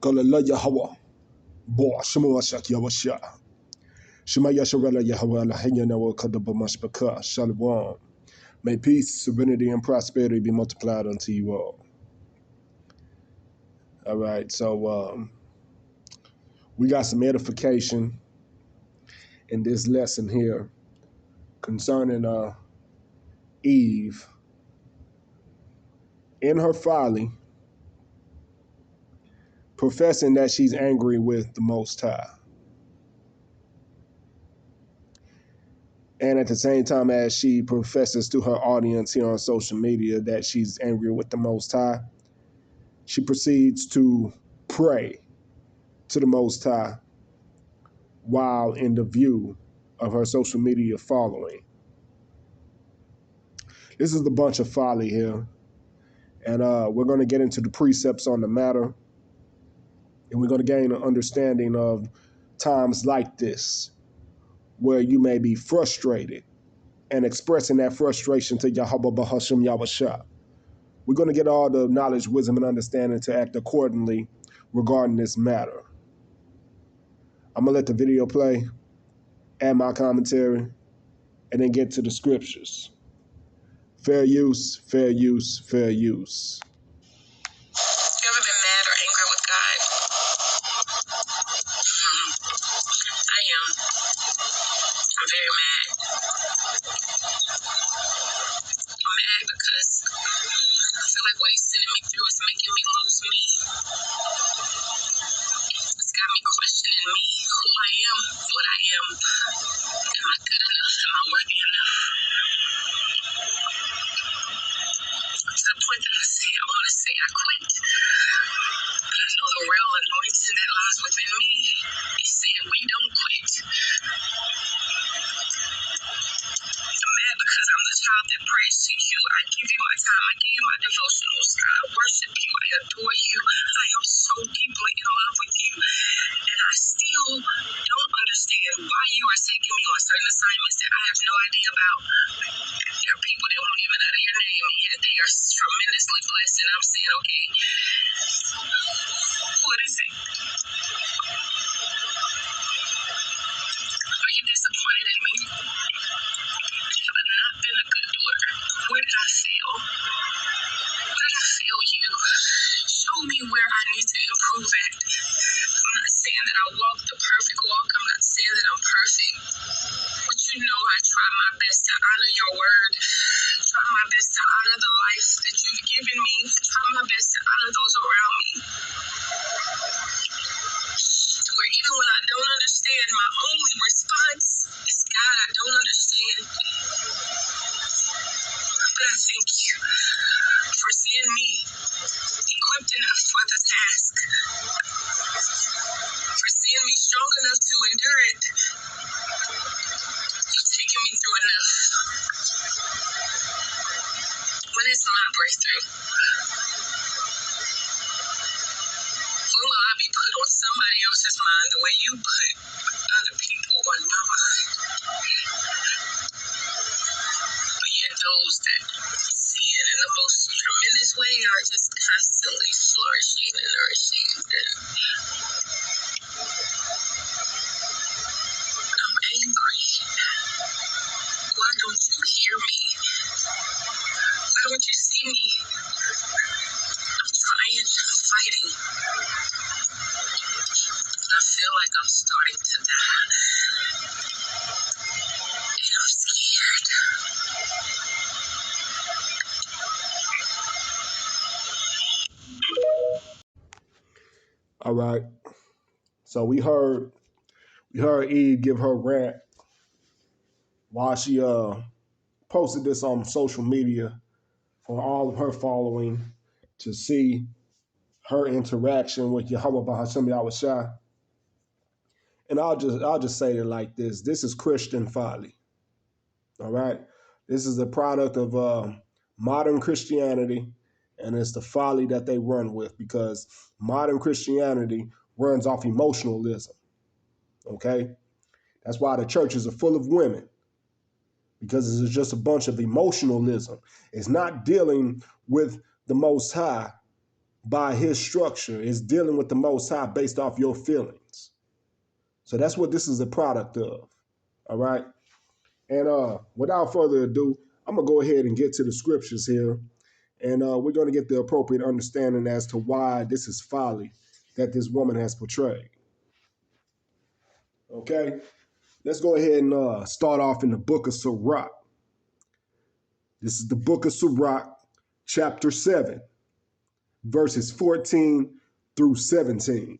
Kalala Yahweh. Bo Shimua Shak Yawasha. Shema Yasharala Yahweh Lahanya Nawa Kadabamashbaka. Shalom. May peace, serenity, and prosperity be multiplied unto you all. All right, so we got some edification in this lesson here concerning Eve in her folly, professing that she's angry with the Most High. And at the same time as she professes to her audience here on social media that she's angry with the Most High, she proceeds to pray to the Most High while in the view of her social media following. This is the bunch of folly here. And we're going to get into the precepts on the matter. And we're going to gain an understanding of times like this, where you may be frustrated and expressing that frustration to Yahweh Bahasham Yahweh. We're going to get all the knowledge, wisdom, and understanding to act accordingly regarding this matter. I'm going to let the video play, add my commentary, and then get to the scriptures. Fair use, fair use, fair use. You ever been mad or angry with God? I am. I'm very mad. I'm mad because I feel like what he's sending me through is making me lose me. It's got me questioning me, who I am, what I am. Am I good enough? Am I worthy enough? To the point that I want to say I quit. But I know the real anointing that lies within me is saying we don't quit. I'm mad because I'm the child that prays to you. I give you my time. I give you my devotionals. I worship you. I adore you. I am so deeply in love with you. And I still don't understand why you are taking me on certain assignments that I have no idea about. There are people that won't even utter your name, and yet they are tremendously blessed. And I'm saying, okay, what is it? Are you disappointed in me? Have I not been a good daughter? Where did I fail? Where did I fail you? Show me where I need to improve at. I'm not saying that I walk the perfect walk. I'm not saying that I'm perfect. But you know I try my best to honor your word. Try my best to honor the life that you've given me. Try my best to honor those around me. Where even when I don't understand, my only response is, God, I don't understand. But I thank you for seeing me equipped enough for the task, for seeing me strong enough to endure it. You've taken me through enough. When is my breakthrough? When will I be put on somebody else's mind the way you put other people on my mind? But yet those that see it in the most tremendous way are just constantly flourishing and nourishing. I'm angry. Why don't you hear me? Why don't you see me? I'm trying, I'm fighting. I feel like I'm starting to die. And I'm scared. All right. So we heard Eve give her rant while she posted this on social media for all of her following to see her interaction with Yahweh Bahasham Yahweh. And I'll just say it like this. This is Christian folly. All right. This is a product of modern Christianity, and it's the folly that they run with because modern Christianity runs off emotionalism. Okay. That's why the churches are full of women, because it's just a bunch of emotionalism. It's not dealing with the Most High by his structure is dealing with the Most High based off your feelings. So that's what this is a product of. All right. And without further ado, I'm going to go ahead and get to the scriptures here. And we're going to get the appropriate understanding as to why this is folly that this woman has portrayed. Okay. Let's go ahead and start off in the book of Sirach. This is the book of Sirach, chapter 7, verses 14 through 17.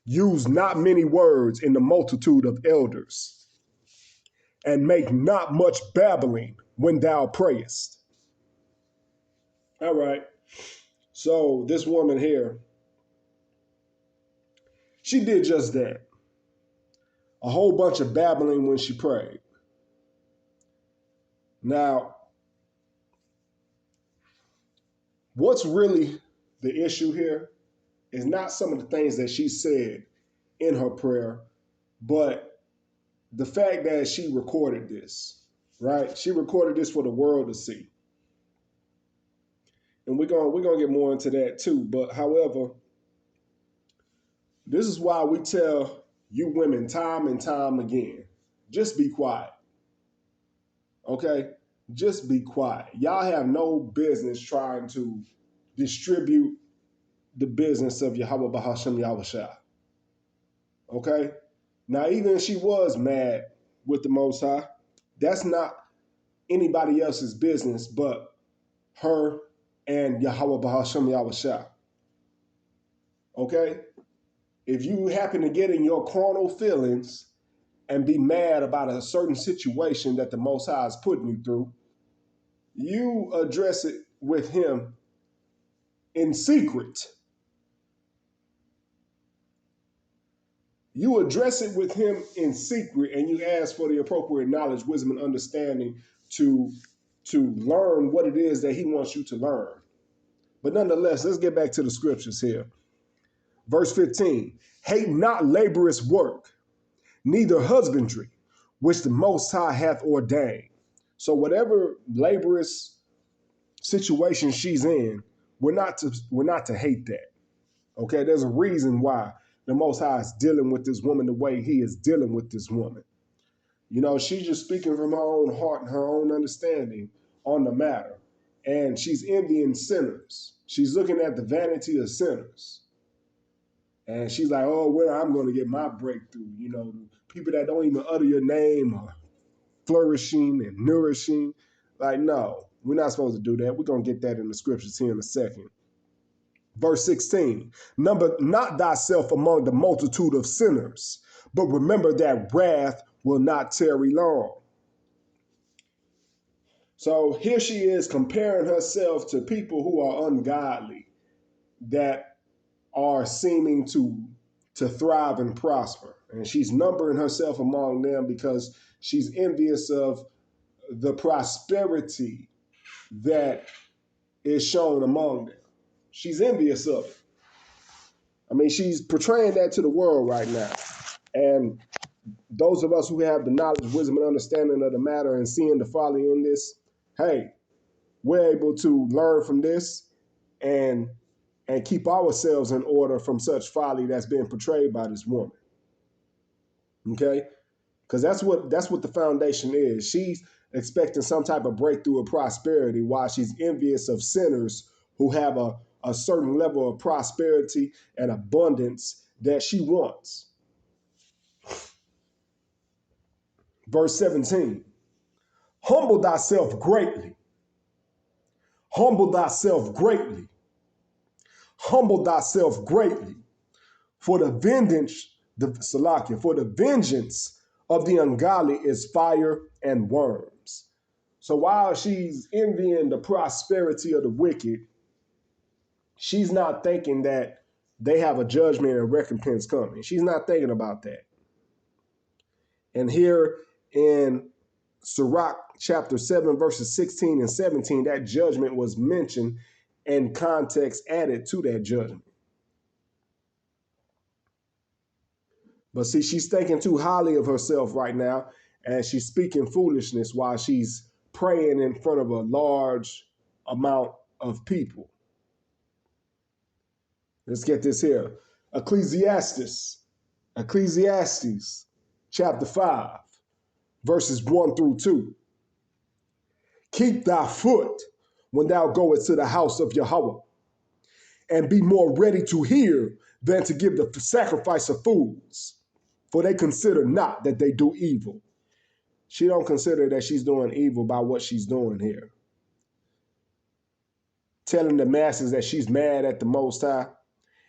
Use not many words in the multitude of elders, and make not much babbling when thou prayest. All right. So this woman here, she did just that. A whole bunch of babbling when she prayed. Now, what's really the issue here is not some of the things that she said in her prayer, but the fact that she recorded this, right? She recorded this for the world to see. And we're gonna get more into that too. But however, this is why we tell you women time and time again, just be quiet. Okay? Just be quiet. Y'all have no business trying to distribute the business of Yahweh Bahashem Yahushua. Okay? Now, even if she was mad with the Most High, that's not anybody else's business but her and Yahweh Bahashem Yahushua. Okay? If you happen to get in your carnal feelings and be mad about a certain situation that the Most High is putting you through, you address it with him in secret. You address it with him in secret, and you ask for the appropriate knowledge, wisdom, and understanding to learn what it is that he wants you to learn. But nonetheless, let's get back to the scriptures here. Verse 15, hate not laborious work, neither husbandry, which the Most High hath ordained. So whatever laborious situation she's in, we're not to hate that. Okay, there's a reason why the Most High is dealing with this woman the way he is dealing with this woman. You know, she's just speaking from her own heart and her own understanding on the matter. And she's envying sinners. She's looking at the vanity of sinners. And she's like, oh, well, I'm going to get my breakthrough. You know, people that don't even utter your name are flourishing and nourishing. Like, no, we're not supposed to do that. We're going to get that in the scriptures here in a second. Verse 16, number not thyself among the multitude of sinners, but remember that wrath will not tarry long. So here she is comparing herself to people who are ungodly, that are seeming to thrive and prosper. And she's numbering herself among them because she's envious of the prosperity that is shown among them. She's envious of it. I mean, she's portraying that to the world right now. And those of us who have the knowledge, wisdom, and understanding of the matter and seeing the folly in this, hey, we're able to learn from this and keep ourselves in order from such folly that's being portrayed by this woman. Okay? Because that's what the foundation is. She's expecting some type of breakthrough of prosperity while she's envious of sinners who have a certain level of prosperity and abundance that she wants. Verse 17, humble thyself greatly. Humble thyself greatly. Humble thyself greatly. For the vengeance of the ungodly is fire and worms. So while she's envying the prosperity of the wicked, she's not thinking that they have a judgment and recompense coming. She's not thinking about that. And here in Sirach chapter 7, verses 16 and 17, that judgment was mentioned and context added to that judgment. But see, she's thinking too highly of herself right now, and she's speaking foolishness while she's praying in front of a large amount of people. Let's get this here. Ecclesiastes chapter 5, verses 1 through 2. Keep thy foot when thou goest to the house of Yahweh, and be more ready to hear than to give the sacrifice of fools, for they consider not that they do evil. She don't consider that she's doing evil by what she's doing here. Telling the masses that she's mad at the Most High,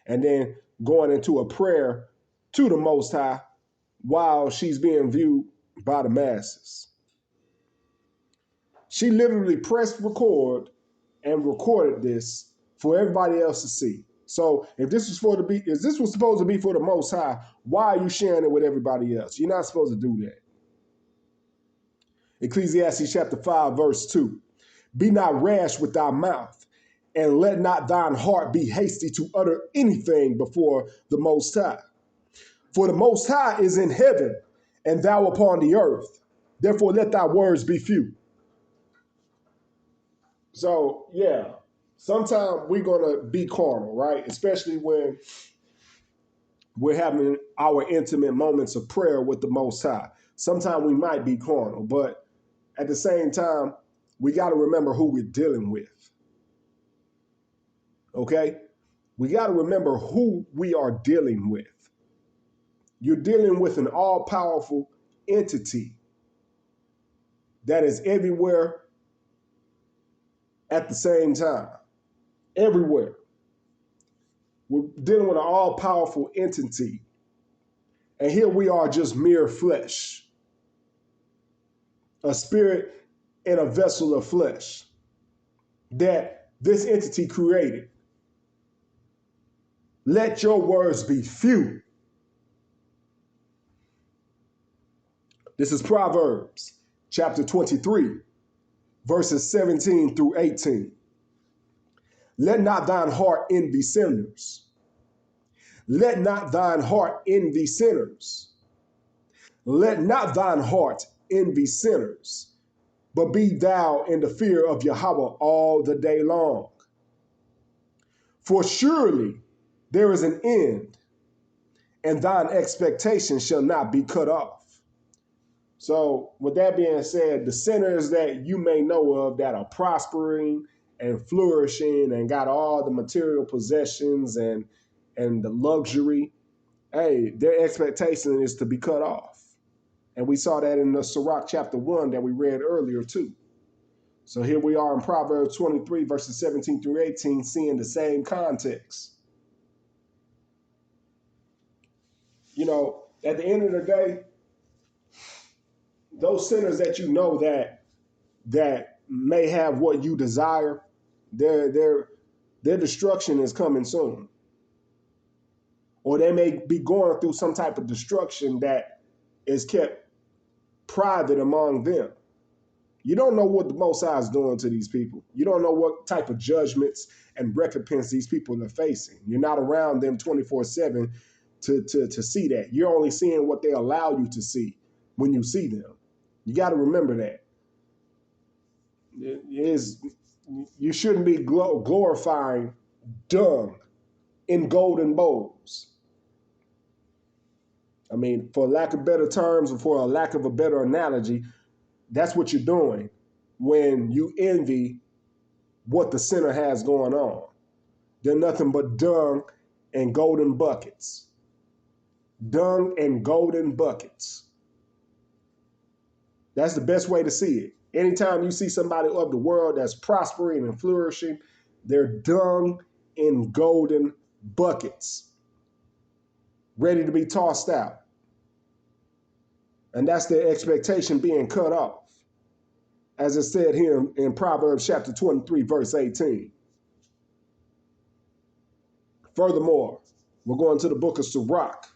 and then going into a prayer to the Most High while she's being viewed by the masses. She literally pressed record and recorded this for everybody else to see. So if this was supposed to be for the Most High, why are you sharing it with everybody else? You're not supposed to do that. Ecclesiastes chapter 5, verse 2. Be not rash with thy mouth, and let not thine heart be hasty to utter anything before the Most High. For the Most High is in heaven, and thou upon the earth. Therefore let thy words be few. So, yeah, sometimes we're going to be carnal, right? Especially when we're having our intimate moments of prayer with the Most High. Sometimes we might be carnal, but at the same time, we got to remember who we're dealing with. Okay? We got to remember who we are dealing with. You're dealing with an all-powerful entity that is everywhere at the same time. Everywhere. We're dealing with an all-powerful entity. And here we are, just mere flesh. A spirit in a vessel of flesh that this entity created. Let your words be few. This is Proverbs chapter 23, verses 17 through 18. Let not thine heart envy sinners. Let not thine heart envy sinners. Let not thine heart envy sinners, but be thou in the fear of Yahweh all the day long. For surely there is an end, and thine expectation shall not be cut off. So with that being said, the sinners that you may know of that are prospering and flourishing and got all the material possessions and the luxury, hey, their expectation is to be cut off. And we saw that in the Sirach chapter 1 that we read earlier too. So here we are in Proverbs 23, verses 17 through 18, seeing the same context. You know, at the end of the day, those sinners that you know that may have what you desire, their destruction is coming soon. Or they may be going through some type of destruction that is kept private among them. You don't know what the Most High is doing to these people. You don't know what type of judgments and recompense these people are facing. You're not around them 24/7 to see that. You're only seeing what they allow you to see when you see them. You got to remember that. You shouldn't be glorifying dung in golden bowls. I mean, for lack of better terms or for a lack of a better analogy, that's what you're doing when you envy what the sinner has going on. They're nothing but dung and golden buckets. Dung and golden buckets. That's the best way to see it. Anytime you see somebody of the world that's prospering and flourishing, they're dung in golden buckets, ready to be tossed out. And that's their expectation being cut off, as it said here in Proverbs chapter 23, verse 18. Furthermore, we're going to the book of Sirach,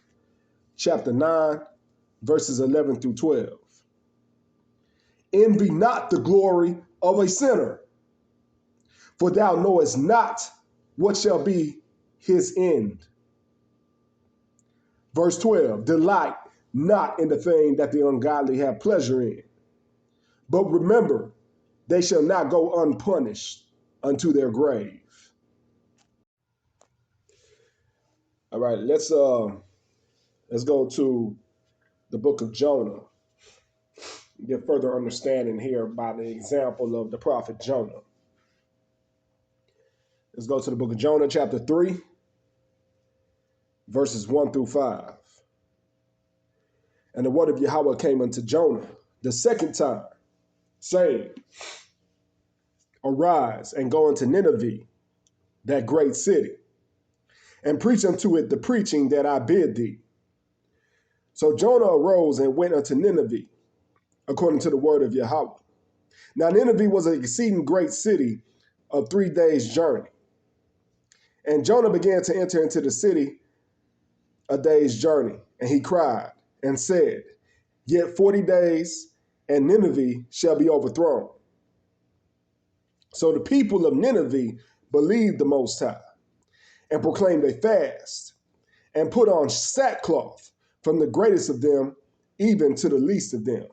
chapter 9, verses 11 through 12. Envy not the glory of a sinner, for thou knowest not what shall be his end. Verse 12, delight not in the thing that the ungodly have pleasure in, but remember, they shall not go unpunished unto their grave. All right, let's go to the book of Jonah. Get further understanding here by the example of the prophet Jonah. Let's go to the book of Jonah, chapter 3, verses 1 through 5. And the word of Yahweh came unto Jonah the second time, saying, Arise and go into Nineveh, that great city, and preach unto it the preaching that I bid thee. So Jonah arose and went unto Nineveh, according to the word of Yahweh. Now Nineveh was an exceeding great city of 3 days' journey. And Jonah began to enter into the city a day's journey, and he cried and said, Yet 40 days, and Nineveh shall be overthrown. So the people of Nineveh believed the Most High, and proclaimed a fast, and put on sackcloth, from the greatest of them even to the least of them.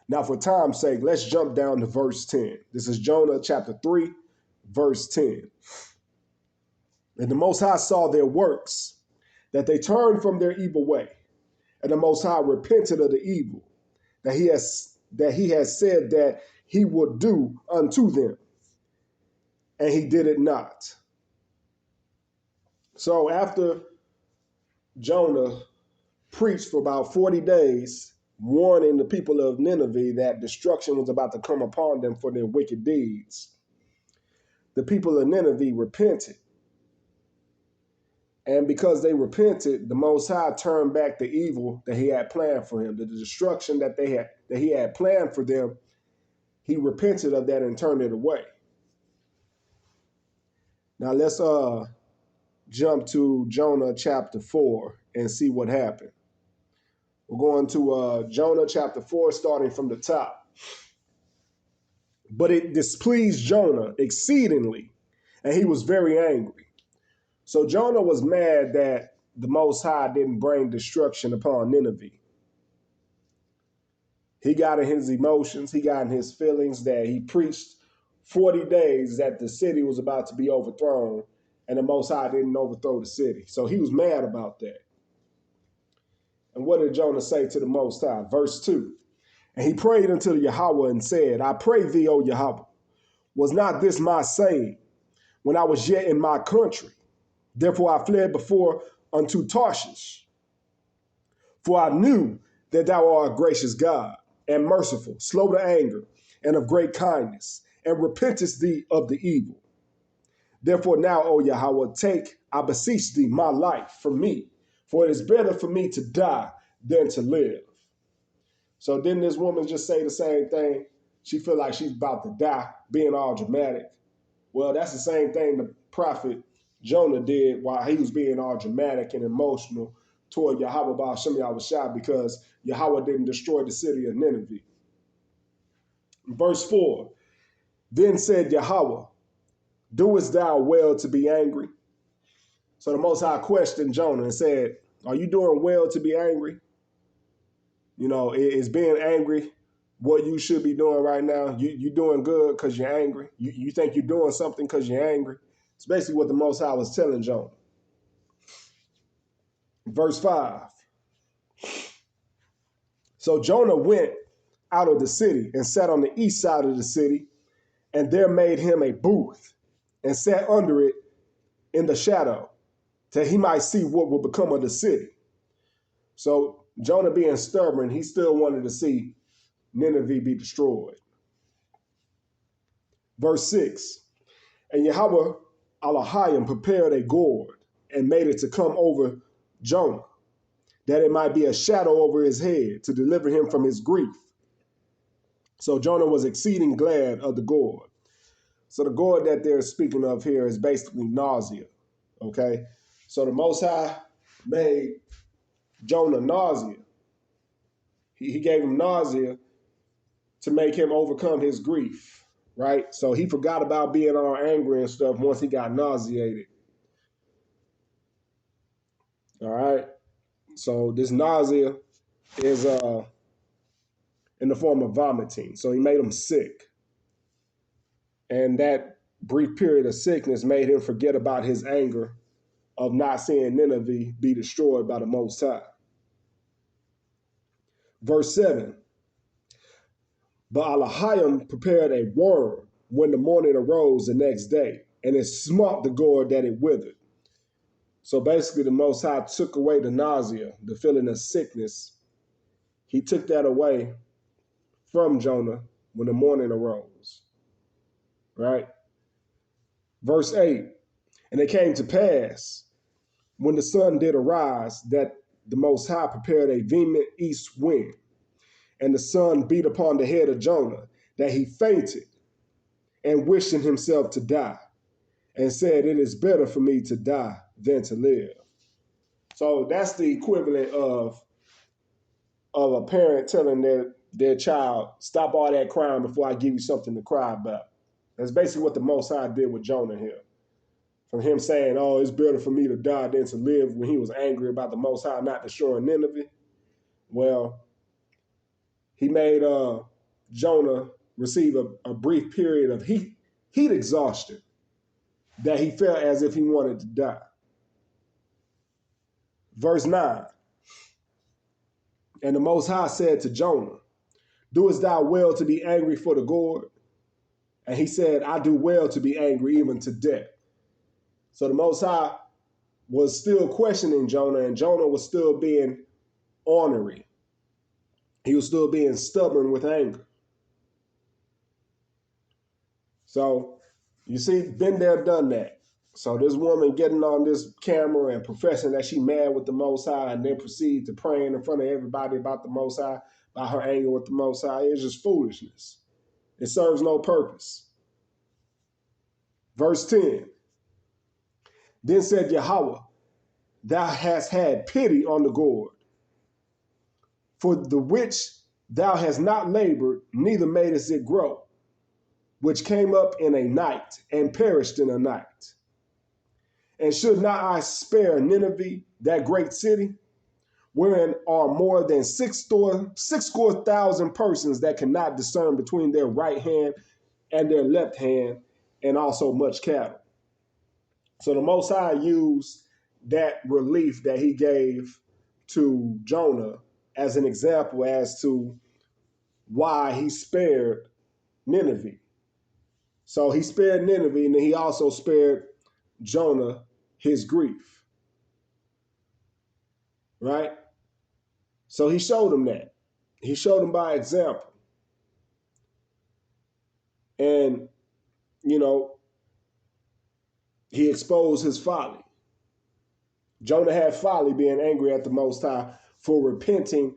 Now, for time's sake, let's jump down to verse 10. This is Jonah chapter 3, verse 10. And the Most High saw their works, that they turned from their evil way, and the Most High repented of the evil that he has said that he would do unto them, and he did it not. So after Jonah preached for about 40 days, warning the people of Nineveh that destruction was about to come upon them for their wicked deeds, the people of Nineveh repented. And because they repented, the Most High turned back the evil that he had planned for him, the destruction that he had planned for them. He repented of that and turned it away. Now let's jump to Jonah chapter 4 and see what happened. We're going to Jonah chapter 4, starting from the top. But it displeased Jonah exceedingly, and he was very angry. So Jonah was mad that the Most High didn't bring destruction upon Nineveh. He got in his emotions, he got in his feelings that he preached 40 days that the city was about to be overthrown, and the Most High didn't overthrow the city. So he was mad about that. And what did Jonah say to the Most High? Verse 2. And he prayed unto Yahweh and said, I pray thee, O Yahweh, was not this my saying when I was yet in my country? Therefore I fled before unto Tarshish. For I knew that thou art a gracious God and merciful, slow to anger, and of great kindness, and repentest thee of the evil. Therefore now, O Yahweh, take, I beseech thee, my life from me, for it is better for me to die than to live. So didn't this woman just say the same thing? She feel like she's about to die, being all dramatic. Well, that's the same thing the prophet Jonah did while he was being all dramatic and emotional toward Yahweh Baal Shem Yahushua, because Yahweh didn't destroy the city of Nineveh. Verse 4, then said Yahweh, doest thou well to be angry? So the Most High questioned Jonah and said, are you doing well to be angry? You know, is being angry what you should be doing right now? You doing good because you're angry? You think you're doing something because you're angry? It's basically what the Most High was telling Jonah. Verse 5. So Jonah went out of the city and sat on the east side of the city, and there made him a booth and sat under it in the shadow, till he might see what would become of the city. So Jonah, being stubborn, he still wanted to see Nineveh be destroyed. Verse 6. And Yahweh Elohim prepared a gourd and made it to come over Jonah, that it might be a shadow over his head to deliver him from his grief. So Jonah was exceeding glad of the gourd. So the gourd that they're speaking of here is basically nausea. Okay. So the Most High made Jonah nausea. He gave him nausea to make him overcome his grief. Right. So he forgot about being all angry and stuff once he got nauseated. All right. So this nausea is in the form of vomiting. So he made him sick. And that brief period of sickness made him forget about his anger of not seeing Nineveh be destroyed by the Most High. Verse 7, but Elohim prepared a worm when the morning arose the next day, and it smote the gourd that it withered. So basically, the Most High took away the nausea, the feeling of sickness. He took that away from Jonah when the morning arose. Right? Verse 8, and it came to pass when the sun did arise that the Most High prepared a vehement east wind, and the sun beat upon the head of Jonah, that he fainted and wished in himself to die, and said, it is better for me to die than to live. So that's the equivalent of a parent telling their child, stop all that crying before I give you something to cry about. That's basically what the Most High did with Jonah here. From him saying, oh, it's better for me to die than to live, when he was angry about the Most High not destroying Nineveh. Well, he made Jonah receive a brief period of heat exhaustion, that he felt as if he wanted to die. Verse 9, and the Most High said to Jonah, doest thou well to be angry for the gourd? And he said, I do well to be angry even to death. So the Most High was still questioning Jonah, and Jonah was still being ornery. He was still being stubborn with anger. So you see, been there, done that. So this woman getting on this camera and professing that she mad with the Most High, and then proceed to praying in front of everybody about the Most High, about her anger with the Most High, it's just foolishness. It serves no purpose. Verse 10, then said Yahweh, thou hast had pity on the gourd, for the which thou hast not labored, neither madest it grow, which came up in a night and perished in a night. And should not I spare Nineveh, that great city, wherein are more than 6,000 persons that cannot discern between their right hand and their left hand, and also much cattle. So the Most High used that relief that he gave to Jonah as an example as to why he spared Nineveh. So he spared Nineveh, and then he also spared Jonah his grief. Right? So he showed him that. He showed him by example. And, you know, he exposed his folly. Jonah had folly, being angry at the Most High for repenting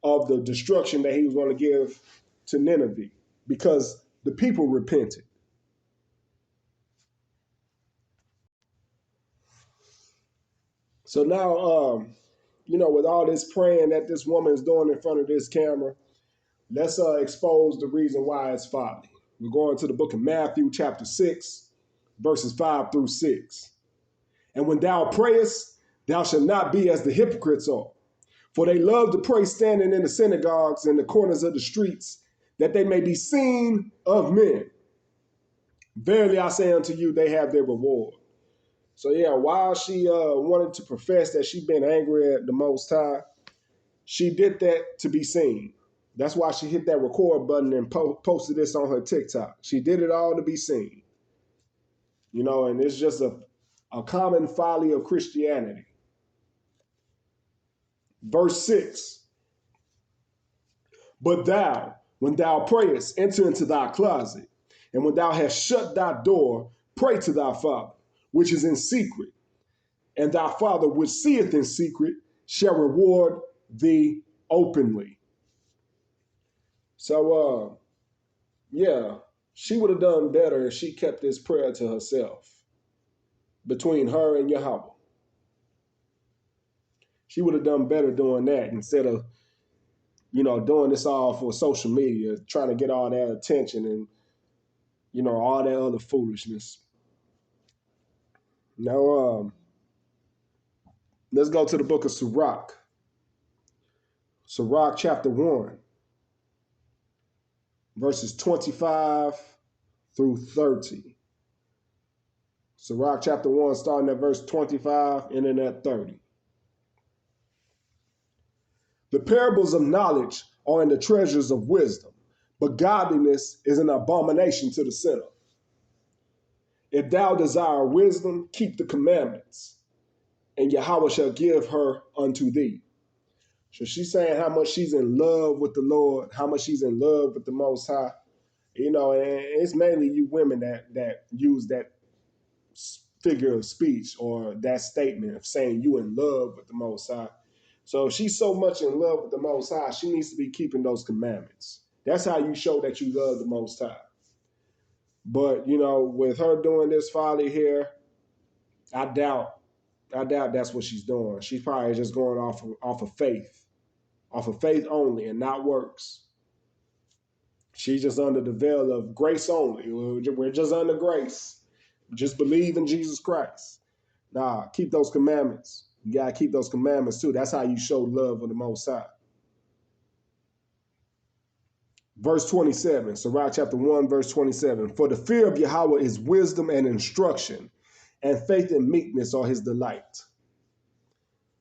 of the destruction that he was going to give to Nineveh, because the people repented. So now, you know, with all this praying that this woman is doing in front of this camera, let's expose the reason why it's folly. We're going to the book of Matthew, chapter 6, verses 5 through 6. And when thou prayest, thou shalt not be as the hypocrites are, for they love to pray standing in the synagogues and the corners of the streets, that they may be seen of men. Verily I say unto you, they have their reward. So yeah, while she wanted to profess that she'd been angry at the Most High, she did that to be seen. That's why she hit that record button and posted this on her TikTok. She did it all to be seen. You know, and it's just a common folly of Christianity. Verse 6, but thou, when thou prayest, enter into thy closet, and when thou hast shut thy door, pray to thy Father, which is in secret, and thy Father which seeth in secret shall reward thee openly. So, yeah, she would have done better if she kept this prayer to herself, between her and Yahweh. She would have done better doing that instead of, you know, doing this all for social media, trying to get all that attention and, you know, all that other foolishness. Now, let's go to the book of Sirach. Sirach chapter 1, verses 25 through 30. Sirach chapter 1, starting at verse 25 and then at 30. The parables of knowledge are in the treasures of wisdom, but godliness is an abomination to the sinner. If thou desire wisdom, keep the commandments, and Yahweh shall give her unto thee. So she's saying how much she's in love with the Lord, how much she's in love with the Most High. You know, and it's mainly you women that use that figure of speech or that statement of saying you in love with the Most High. So if she's so much in love with the Most High, she needs to be keeping those commandments. That's how you show that you love the Most High. But, you know, with her doing this folly here, I doubt that's what she's doing. She's probably just going off of faith only and not works. She's just under the veil of grace only. We're just under grace. Just believe in Jesus Christ. Nah, keep those commandments. You got to keep those commandments too. That's how you show love of the Most High. Verse 27, Sirach chapter 1, verse 27. For the fear of Yahweh is wisdom and instruction, and faith and meekness are his delight.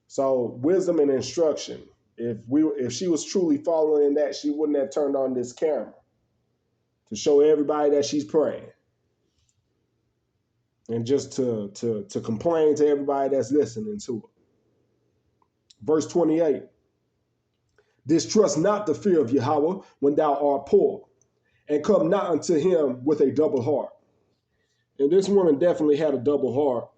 So wisdom and instruction. If she was truly following that, she wouldn't have turned on this camera to show everybody that she's praying. And just to complain to everybody that's listening to her. Verse 28. Distrust not the fear of Yahweh when thou art poor, and come not unto him with a double heart. And this woman definitely had a double heart.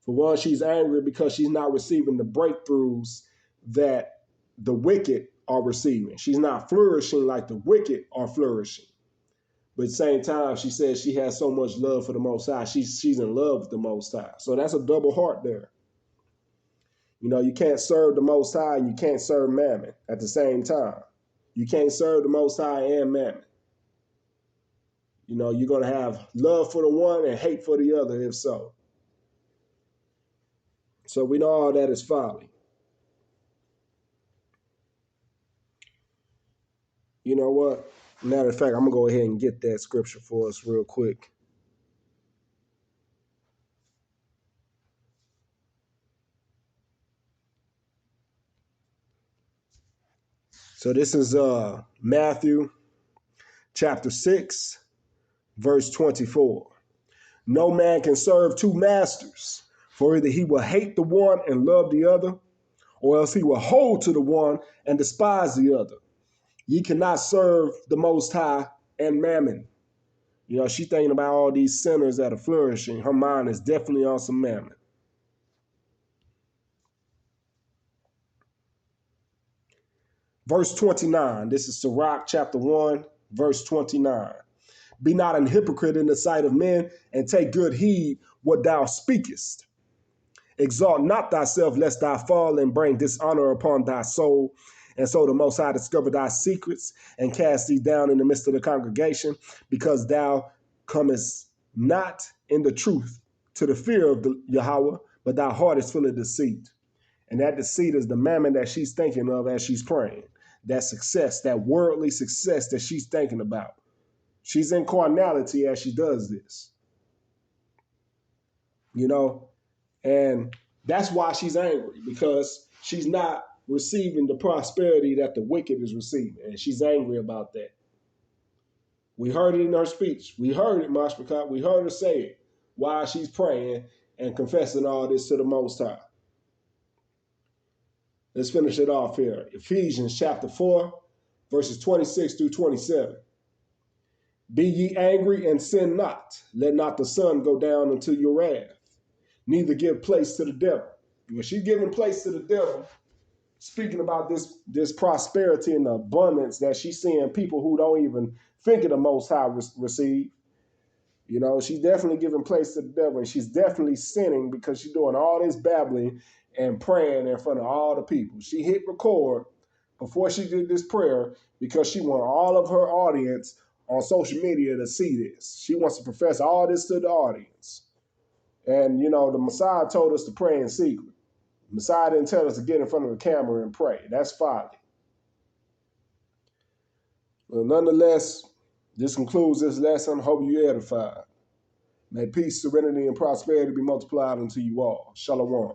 For one, she's angry because she's not receiving the breakthroughs that the wicked are receiving. She's not flourishing like the wicked are flourishing. But at the same time, she says she has so much love for the Most High. She's in love with the Most High. So that's a double heart there. You know, you can't serve the Most High and you can't serve Mammon at the same time. You can't serve the Most High and Mammon. You know, you're going to have love for the one and hate for the other, if so. So we know all that is folly. You know what? Matter of fact, I'm going to go ahead and get that scripture for us real quick. So this is Matthew chapter 6, verse 24. No man can serve two masters, for either he will hate the one and love the other, or else he will hold to the one and despise the other. Ye cannot serve the Most High and Mammon. You know, she's thinking about all these sinners that are flourishing. Her mind is definitely on some Mammon. Verse 29, this is Sirach chapter 1, verse 29. Be not an hypocrite in the sight of men, and take good heed what thou speakest. Exalt not thyself, lest thou fall and bring dishonor upon thy soul. And so the Most High discover thy secrets and cast thee down in the midst of the congregation, because thou comest not in the truth to the fear of the Yahweh, but thy heart is full of deceit. And that deceit is the mammon that she's thinking of as she's praying. That success, that worldly success that she's thinking about. She's in carnality as she does this. You know, and that's why she's angry, because she's not receiving the prosperity that the wicked is receiving. And she's angry about that. We heard it in her speech. We heard it, Mashpachah. We heard her say it while she's praying and confessing all this to the Most High. Let's finish it off here. Ephesians chapter 4, verses 26 through 27. Be ye angry and sin not. Let not the sun go down unto your wrath. Neither give place to the devil. When she's giving place to the devil, speaking about this prosperity and the abundance that she's seeing people who don't even think of the Most High receive. You know, she's definitely giving place to the devil, and she's definitely sinning because she's doing all this babbling and praying in front of all the people. She hit record before she did this prayer because she want all of her audience on social media to see this. She wants to profess all this to the audience. And, you know, the Messiah told us to pray in secret. The Messiah didn't tell us to get in front of the camera and pray. That's folly. Well, nonetheless, this concludes this lesson. Hope you edified. May peace, serenity, and prosperity be multiplied unto you all. Shalom.